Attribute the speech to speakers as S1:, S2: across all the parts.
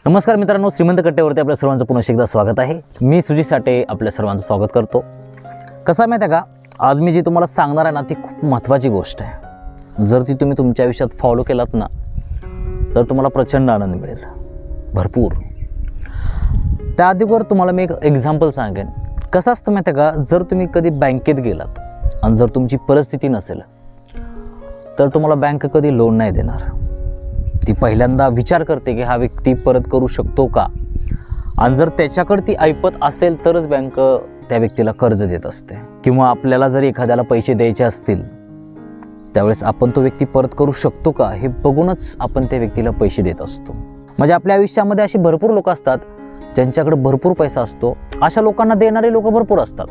S1: नमस्कार मित्रांनो, श्रीमंत कट्ट्यावरती आपल्या सर्वांचं पुन्हा एकदा स्वागत आहे। मी सुजित साठे आपल्या सर्वांचं स्वागत करतो। कसं माहिती आहे का, आज मी जी तुम्हाला सांगणार आहे ना ती खूप महत्त्वाची गोष्ट आहे। जर ती तुम्ही तुमच्या आयुष्यात फॉलो केलात ना तर तुम्हाला प्रचंड आनंद मिळेल, भरपूर। त्या अगोदर तुम्हाला मी एक एक्झाम्पल सांगेन। कसं असतं माहिती आहे का, जर तुम्ही कधी बँकेत गेलात आणि जर तुमची परिस्थिती नसेल तर तुम्हाला बँक कधी लोन नाही देणार। ती पहिल्यांदा विचार करते की हा व्यक्ती परत करू शकतो का, आणि जर त्याच्याकडे ती ऐपत असेल तरच बँक त्या व्यक्तीला कर्ज देत असते। किंवा आपल्याला जर एखाद्याला पैसे द्यायचे असतील त्यावेळेस आपण तो व्यक्ती परत करू शकतो का हे बघूनच आपण त्या व्यक्तीला पैसे देत असतो। म्हणजे आपल्या आयुष्यामध्ये अशी भरपूर लोक असतात ज्यांच्याकडे भरपूर पैसा असतो, अशा लोकांना देणारे लोक भरपूर असतात,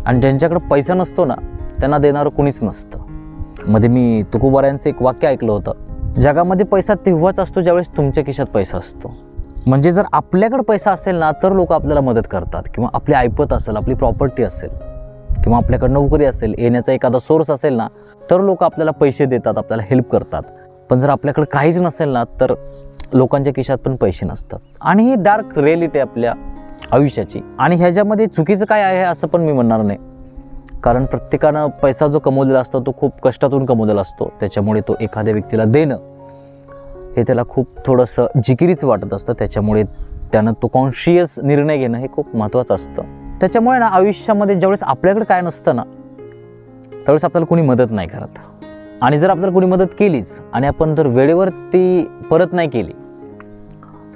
S1: आणि ज्यांच्याकडे पैसा नसतो ना त्यांना देणारं कोणीच नसतं। मध्ये मी तुकोबारायांचं एक वाक्य ऐकलं होतं, जगामध्ये पैसा तेव्हाच असतो ज्यावेळेस तुमच्या खिशात पैसा असतो। म्हणजे जर आपल्याकडे पैसा असेल ना तर लोक आपल्याला मदत करतात, किंवा आपली ऐपत असेल, आपली प्रॉपर्टी असेल, किंवा आपल्याकडे नोकरी असेल, येण्याचा एखादा सोर्स असेल ना तर लोक आपल्याला पैसे देतात, आपल्याला हेल्प करतात। पण जर आपल्याकडे काहीच नसेल ना तर लोकांच्या खिशात पण पैसे नसतात। आणि ही डार्क रिॲलिटी आपल्या आयुष्याची। आणि ह्याच्यामध्ये चुकीचं काय आहे असं पण मी म्हणणार नाही, कारण प्रत्येकानं पैसा जो कमवलेला असतो तो खूप कष्टातून कमवलेला असतो। त्याच्यामुळे तो एखाद्या व्यक्तीला देणं हे त्याला खूप थोडंसं जिकिरीच वाटत असतं। त्याच्यामुळे त्यानं तो कॉन्शियस निर्णय घेणं हे खूप महत्त्वाचं असतं। त्याच्यामुळे ना आयुष्यामध्ये ज्यावेळेस आपल्याकडे काय नसतं ना त्यावेळेस आपल्याला कोणी मदत नाही करत, आणि जर आपल्याला कोणी मदत केलीच आणि आपण जर वेळेवर ती परत नाही केली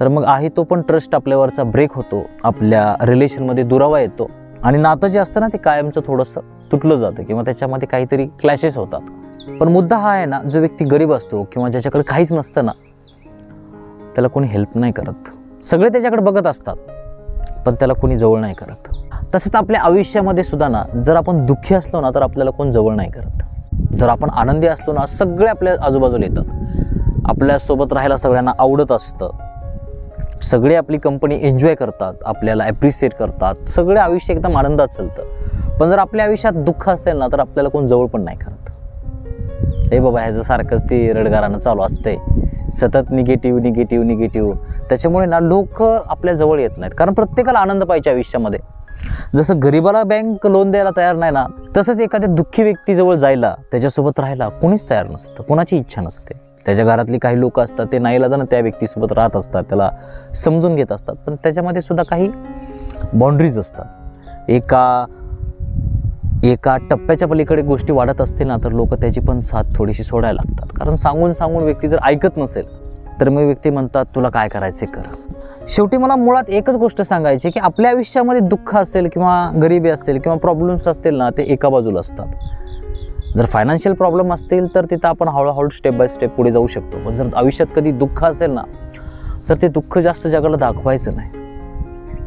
S1: तर मग आहे तो पण ट्रस्ट आपल्यावरचा ब्रेक होतो, आपल्या रिलेशनमध्ये दुरावा येतो, आणि नातं जे असतं ना ते कायमचं थोडंसं तुटलं जातं, किंवा त्याच्यामध्ये काहीतरी क्लॅशेस होतात। पण मुद्दा हा आहे ना, जो व्यक्ती गरीब असतो किंवा ज्याच्याकडे काहीच नसतं ना त्याला कोणी हेल्प नाही करत। सगळे त्याच्याकडे बघत असतात पण त्याला कोणी जवळ नाही करत। तसंच आपल्या आयुष्यामध्ये सुद्धा ना, जर आपण दुःखी असलो ना तर आपल्याला कोण जवळ नाही करत। जर आपण आनंदी असलो ना सगळे आपल्या आजूबाजूला येतात, आपल्यासोबत राहायला सगळ्यांना आवडत असतं, सगळे आपली कंपनी एन्जॉय करतात, आपल्याला ॲप्रिशिएट करतात, सगळे आयुष्य एकदम आनंदात चालतं। पण जर आपल्या आयुष्यात दुःख असेल ना तर आपल्याला कोण जवळ पण नाही करत। हे बाबा ह्याचं सारखंच ती रडगारानं चालू असते, सतत निगेटिव्ह निगेटिव्ह निगेटिव्ह। त्याच्यामुळे ना लोक आपल्या जवळ येत नाहीत, कारण प्रत्येकाला आनंद पाहिजे आयुष्यामध्ये। जसं गरीबाला बँक लोन द्यायला तयार नाही ना तसंच एखाद्या दुःखी व्यक्तीजवळ जायला, त्याच्यासोबत राहायला कोणीच तयार नसतं, कोणाची इच्छा नसते। त्याच्या घरातली काही लोक असतात ते नाईलाजानं त्या व्यक्तीसोबत राहत असतात, त्याला समजून घेत असतात, पण त्याच्यामध्ये सुद्धा काही बाउंड्रीज असतात। एका टप्प्याच्या पलीकडे गोष्टी वाढत असतील ना तर लोक त्याची पण साथ थोडीशी सोडायला लागतात, कारण सांगून सांगून व्यक्ती जर ऐकत नसेल तर मग व्यक्ती म्हणतात तुला काय करायचे कर। शेवटी मला मुळात एकच गोष्ट सांगायची की आपल्या आयुष्यामध्ये दुःख असेल किंवा गरिबी असेल किंवा प्रॉब्लेम्स असतील ना ते एका बाजूला असतात। जर फायनान्शियल प्रॉब्लेम असतील तर तिथं आपण हळूहळू स्टेप बाय स्टेप पुढे जाऊ शकतो, पण जर आयुष्यात कधी दुःख असेल ना तर ते दुःख जास्त जगाला दाखवायचं नाही,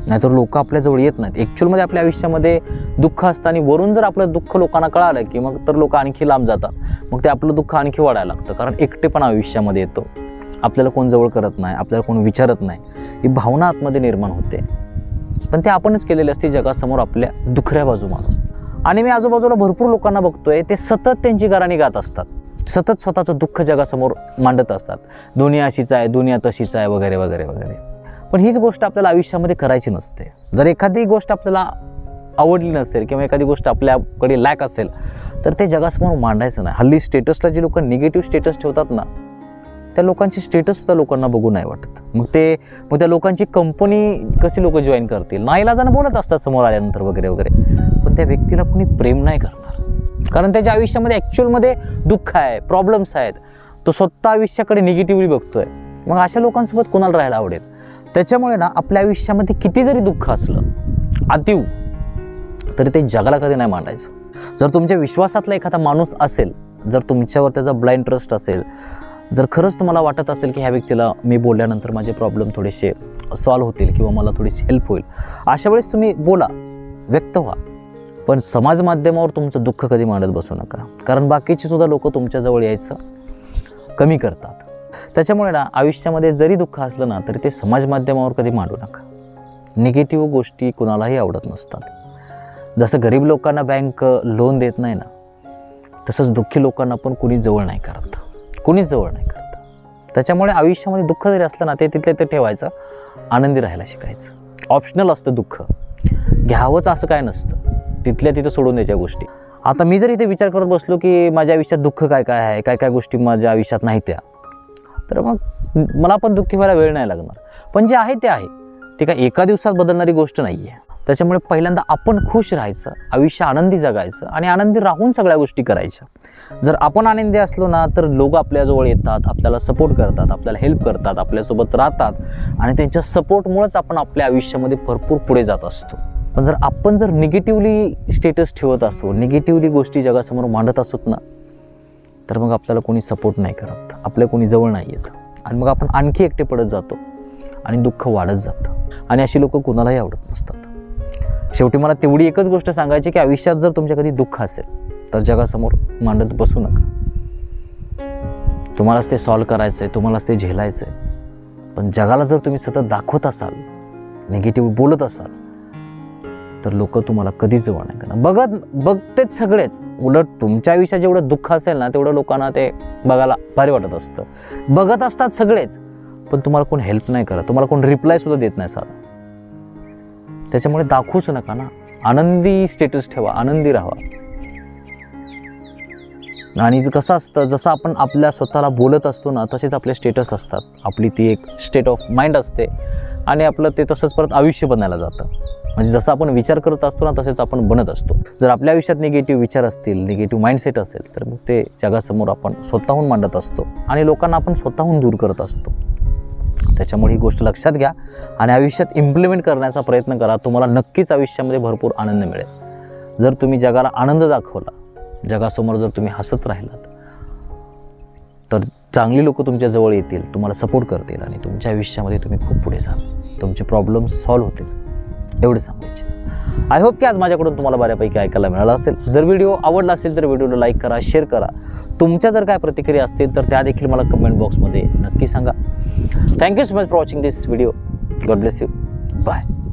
S1: नाहीतर लोक आपल्याजवळ येत नाहीत। ॲक्च्युअलमध्ये आपल्या आयुष्यामध्ये दुःख असतं आणि वरून जर आपलं दुःख लोकांना कळालं की मग तर लोक आणखी लांब जातात, मग ते आपलं दुःख आणखी वाढायला लागतं, कारण एकटेपणा आयुष्यामध्ये येतो, आपल्याला कोण जवळ करत नाही, आपल्याला कोण विचारत नाही, ही भावना आतमध्ये निर्माण होते। पण ते आपणच केलेली असते जगासमोर आपल्या दुखऱ्या बाजू मानून। आणि मी आजूबाजूला भरपूर लोकांना बघतोय ते सतत त्यांची गाराणी गात असतात, सतत स्वतःचं दुःख जगासमोर मांडत असतात, दुनिया अशीच आहे, दुनिया तशीच आहे, वगैरे वगैरे वगैरे। पण हीच गोष्ट आपल्याला आयुष्यामध्ये करायची नसते। जर एखादी गोष्ट आपल्याला आवडली नसेल किंवा एखादी गोष्ट आपल्याकडे लॅक असेल तर ते जगासमोर मांडायचं नाही। हल्ली स्टेटसला जे लोक निगेटिव्ह स्टेटस ठेवतात ना त्या लोकांची स्टेटस सुद्धा लोकांना बघू नाही वाटत। मग त्या लोकांची कंपनी कशी लोक जॉईन करतील, नाईलाजानं बोलत असतात समोर आल्यानंतर वगैरे वगैरे, पण त्या व्यक्तीला कोणी प्रेम नाही करणार, कारण त्याच्या आयुष्यामध्ये ॲक्च्युअलमध्ये दुःख आहे, प्रॉब्लेम्स आहेत, तो स्वतः आयुष्याकडे निगेटिव्हली बघतोय। मग अशा लोकांसोबत कोणाला राहायला आवडेल? त्याच्यामुळे ना आपल्या आयुष्यामध्ये किती जरी दुःख असलं अतीव तरी ते जगाला कधी नाही मांडायचं। जर तुमच्या विश्वासातला एखादा माणूस असेल, जर तुमच्यावर त्याचा ब्लाइंड ट्रस्ट असेल, जर खरंच तुम्हाला वाटत असेल की ह्या व्यक्तीला मी बोलल्यानंतर माझे प्रॉब्लेम थोडेसे सॉल्व्ह होतील किंवा मला थोडीशी हेल्प होईल, अशा वेळेस तुम्ही बोला, व्यक्त व्हा। पण समाज माध्यमावर तुमचं दुःख कधी मांडत बसू नका, कारण बाकीचे सुद्धा लोक तुमच्याजवळ यायचं कमी करतात। त्याच्यामुळे ना आयुष्यामध्ये जरी दुःख असलं ना तरी ते समाज माध्यमावर कधी मांडू नका। निगेटिव्ह गोष्टी कुणालाही आवडत नसतात। जसं गरीब लोकांना बँक लोन देत नाही ना तसंच दुःखी लोकांना पण कुणी जवळ नाही करत, कुणीच जवळ नाही करत। त्याच्यामुळे आयुष्यामध्ये दुःख जरी असलं ना ते तिथले ते ठेवायचं, आनंदी राहायला शिकायचं. ऑप्शनल असतं दुःख, घ्यावंच असं काय नसतं, तिथल्या तिथं सोडून द्यायच्या गोष्टी. आता मी जर इथे विचार करत बसलो की माझ्या आयुष्यात दुःख काय काय आहे, काय काय गोष्टी माझ्या आयुष्यात नाही त्या, तर मग मला पण दुःखी व्हायला वेळ नाही लागणार. पण जे आहे ते आहे, ते काय एका दिवसात बदलणारी गोष्ट नाही आहे. त्याच्यामुळे पहिल्यांदा आपण खुश राहायचं, आयुष्य आनंदी जगायचं आणि आनंदी राहून सगळ्या गोष्टी करायच्या. जर आपण आनंदी असलो ना तर लोक आपल्याजवळ येतात, आपल्याला सपोर्ट करतात, आपल्याला हेल्प करतात, आपल्यासोबत राहतात आणि त्यांच्या सपोर्टमुळेच आपण आपल्या आयुष्यामध्ये भरपूर पुढे जात असतो. पण जर निगेटिव्हली स्टेटस ठेवत असो, निगेटिव्हली गोष्टी जगासमोर मांडत असोत ना, तर मग आपल्याला कोणी सपोर्ट नाही करत, आपल्या कोणी जवळ नाही येत आणि मग आपण आणखी एकटे पडत जातो आणि दुःख वाढत जातं. आणि अशी लोक कुणालाही आवडत नसतात. शेवटी मला तेवढी एकच गोष्ट सांगायची की आयुष्यात जर तुमच्या कधी दुःख असेल तर जगासमोर मांडत बसू नका. तुम्हालाच ते सॉल्व्ह करायचं आहे, तुम्हालाच ते झेलायचं आहे. पण जगाला जर तुम्ही सतत दाखवत असाल, निगेटिव्ह बोलत असाल, तर लोक तुम्हाला कधीच जवळ नाही करणार. बघतेच सगळेच. उलट तुमच्या आयुष्यात जेवढं दुःख असेल ना तेवढं लोकांना ते बघायला भारी वाटत असतं. बघत असतात सगळेच, पण तुम्हाला कोण हेल्प नाही करत, तुम्हाला कोण रिप्लाय सुद्धा देत नाही साधा. त्याच्यामुळे दाखवूच नका ना, आनंदी स्टेटस ठेवा, आनंदी राहा. आणि कसं असतं, जसं आपण आपल्या स्वतःला बोलत असतो ना तसेच आपले स्टेटस असतात. आपली ती एक स्टेट ऑफ माइंड असते आणि आपलं ते तसंच परत आयुष्य बनायला जातं. म्हणजे जसं आपण विचार करत असतो ना तसेच आपण बनत असतो. जर आपल्या आयुष्यात निगेटिव्ह विचार असतील, निगेटिव्ह माइंडसेट असेल, तर मग ते जगासमोर आपण स्वतःहून मांडत असतो आणि लोकांना आपण स्वतःहून दूर करत असतो. त्याच्यामुळे ही गोष्ट लक्षात घ्या आणि आयुष्यात इम्प्लिमेंट करण्याचा प्रयत्न करा. तुम्हाला नक्कीच आयुष्यामध्ये भरपूर आनंद मिळेल. जर तुम्ही जगाला आनंद दाखवला, जगासमोर जर तुम्ही हसत राहिलात, तर चांगली लोक तुमच्या जवळ येतील, तुम्हाला सपोर्ट करतील आणि तुमच्या आयुष्यामध्ये तुम्ही खूप पुढे जाल. तुमचे प्रॉब्लेम्स सॉल्व्ह होतील. एवढं सांगायचे. आय होप की आज माझ्याकडून तुम्हाला बऱ्यापैकी ऐकायला मिळालं असेल. जर व्हिडिओ आवडला असेल तर व्हिडिओला लाईक करा, शेअर करा. तुमच्या जर काय प्रतिक्रिया असतील तर त्या देखील मला कमेंट बॉक्समध्ये नक्की सांगा. Thank you so much for watching this video. God bless you. Bye.